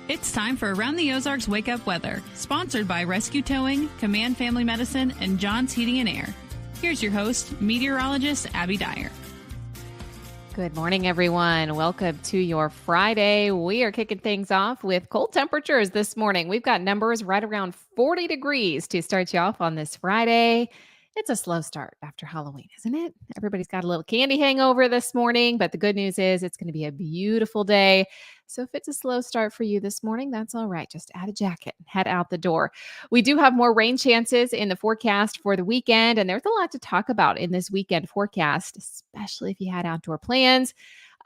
It's time for Around the Ozarks Wake Up Weather, sponsored by Rescue Towing, Command Family Medicine, and John's Heating and Air. Here's your host, meteorologist Abby Dyer. Good morning, everyone. Welcome to your Friday. We are kicking things off with cold temperatures this morning. We've got numbers right around 40 degrees to start you off on this Friday. It's a slow start after Halloween, isn't it? Everybody's got a little candy hangover this morning, but the good news is it's going to be a beautiful day. So if it's a slow start for you this morning, that's all right. Just add a jacket and head out the door. We do have more rain chances in the forecast for the weekend, and there's a lot to talk about in this weekend forecast, especially if you had outdoor plans.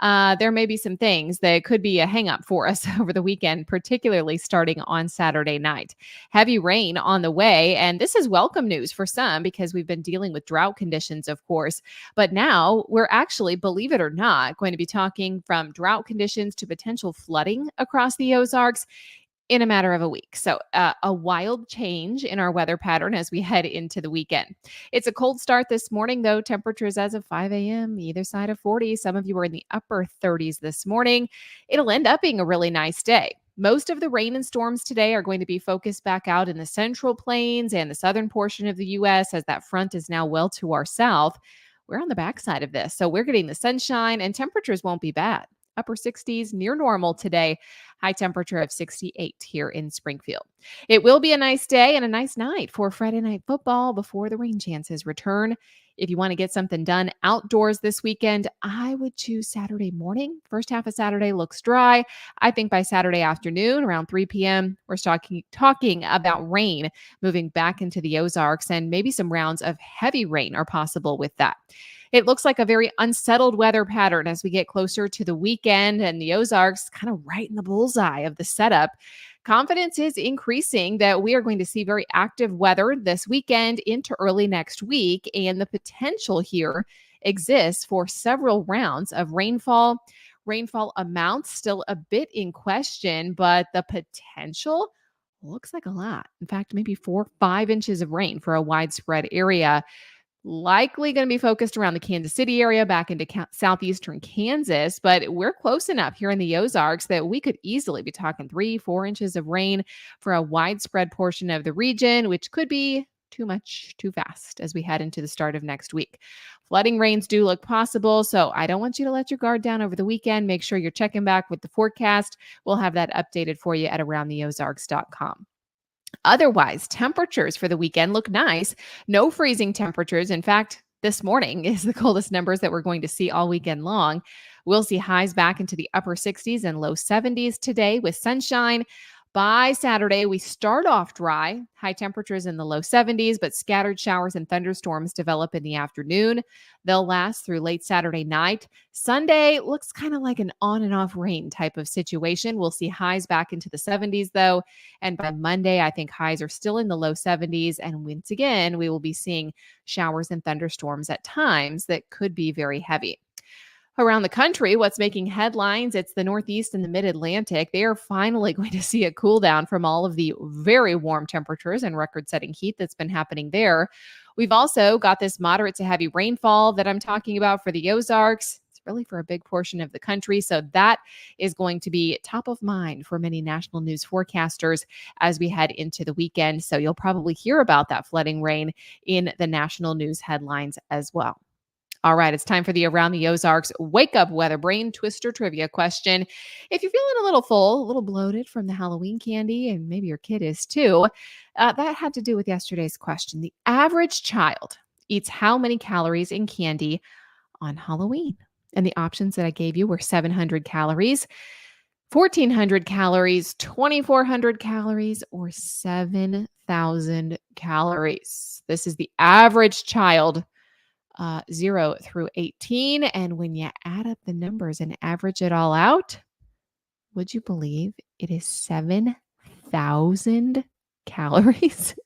There may be some things that could be a hang up for us over the weekend, particularly starting on Saturday night. Heavy rain on the way, and this is welcome news for some because we've been dealing with drought conditions, of course. But now we're actually, believe it or not, going to be talking from drought conditions to potential flooding across the Ozarks in a matter of a week. So a wild change in our weather pattern as we head into the weekend. It's a cold start this morning, though. Temperatures as of 5 a.m., either side of 40. Some of you are in the upper 30s this morning. It'll end up being a really nice day. Most of the rain and storms today are going to be focused back out in the central plains and the southern portion of the U.S. as that front is now well to our south. We're on the backside of this, so we're getting the sunshine and temperatures won't be bad. Upper 60s, near normal today. High temperature of 68 here in Springfield. It will be a nice day and a nice night for Friday night football before the rain chances return. If you want to get something done outdoors this weekend, I would choose Saturday morning. First half of Saturday looks dry. I think by Saturday afternoon, around 3 p.m., we're talking about rain moving back into the Ozarks, and maybe some rounds of heavy rain are possible with that. It looks like a very unsettled weather pattern as we get closer to the weekend, and the Ozarks kind of right in the bullseye of the setup. Confidence is increasing that we are going to see very active weather this weekend into early next week, and the potential here exists for several rounds of rainfall. Rainfall amounts still a bit in question, but the potential looks like a lot. In fact, maybe 4 or 5 inches of rain for a widespread area. Likely going to be focused around the Kansas City area back into southeastern Kansas, but we're close enough here in the Ozarks that we could easily be talking 3-4 inches of rain for a widespread portion of the region, which could be too much too fast as we head into the start of next week. Flooding rains do look possible, so I don't want you to let your guard down over the weekend. Make sure you're checking back with the forecast. We'll have that updated for you at aroundtheozarks.com. Otherwise, temperatures for the weekend look nice. No freezing temperatures. In fact, this morning is the coldest numbers that we're going to see all weekend long. We'll see highs back into the upper 60s and low 70s today with sunshine. By Saturday, we start off dry, high temperatures in the low 70s, but scattered showers and thunderstorms develop in the afternoon. They'll last through late Saturday night. Sunday looks kind of like an on and off rain type of situation. We'll see highs back into the 70s, though. And by Monday, I think highs are still in the low 70s. And once again, we will be seeing showers and thunderstorms at times that could be very heavy. Around the country, what's making headlines, it's the Northeast and the Mid-Atlantic. They are finally going to see a cool down from all of the very warm temperatures and record-setting heat that's been happening there. We've also got this moderate to heavy rainfall that I'm talking about for the Ozarks. It's really for a big portion of the country. So that is going to be top of mind for many national news forecasters as we head into the weekend. So you'll probably hear about that flooding rain in the national news headlines as well. All right, it's time for the Around the Ozarks Wake Up Weather Brain Twister Trivia question. If you're feeling a little full, a little bloated from the Halloween candy, and maybe your kid is too, that had to do with yesterday's question. The average child eats how many calories in candy on Halloween? And the options that I gave you were 700 calories, 1,400 calories, 2,400 calories, or 7,000 calories. This is the average child 0 through 18. And when you add up the numbers and average it all out, would you believe it is 7,000 calories?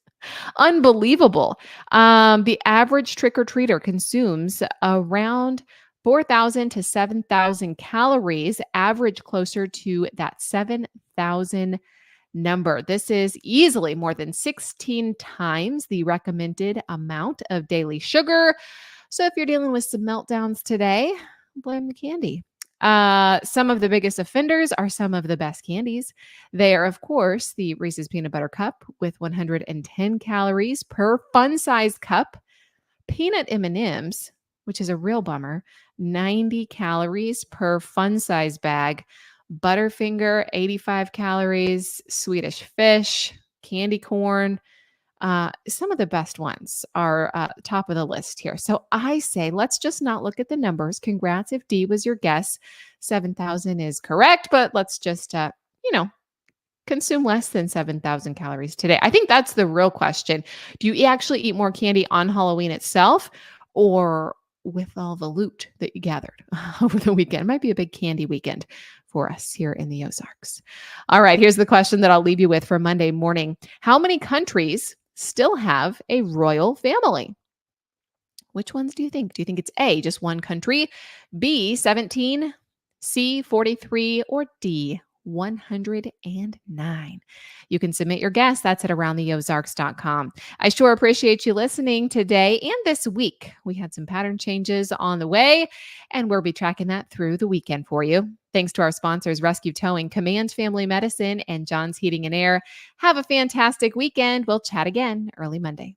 Unbelievable. The average trick-or-treater consumes around 4,000 to 7,000 calories, average closer to that 7,000 number. This is easily more than 16 times the recommended amount of daily sugar. So if you're dealing with some meltdowns today, blame the candy. Some of the biggest offenders are some of the best candies. They are, of course, the Reese's Peanut Butter Cup with 110 calories per fun-sized cup. Peanut M&Ms, which is a real bummer, 90 calories per fun-sized bag. Butterfinger, 85 calories. Swedish Fish, candy corn. Some of the best ones are top of the list here. So I say, let's just not look at the numbers. Congrats if D was your guess. 7,000 is correct, but let's just, consume less than 7,000 calories today. I think that's the real question. Do you actually eat more candy on Halloween itself or with all the loot that you gathered over the weekend? It might be a big candy weekend for us here in the Ozarks. All right, here's the question that I'll leave you with for Monday morning. How many countries still have a royal family? Which ones do you think? Do you think it's A, just one country, B, 17, C, 43, or D, 109? You can submit your guess. That's at aroundtheozarks.com. I sure appreciate you listening today and this week. We had some pattern changes on the way, and we'll be tracking that through the weekend for you. Thanks to our sponsors, Rescue Towing, Command Family Medicine, and John's Heating and Air. Have a fantastic weekend. We'll chat again early Monday.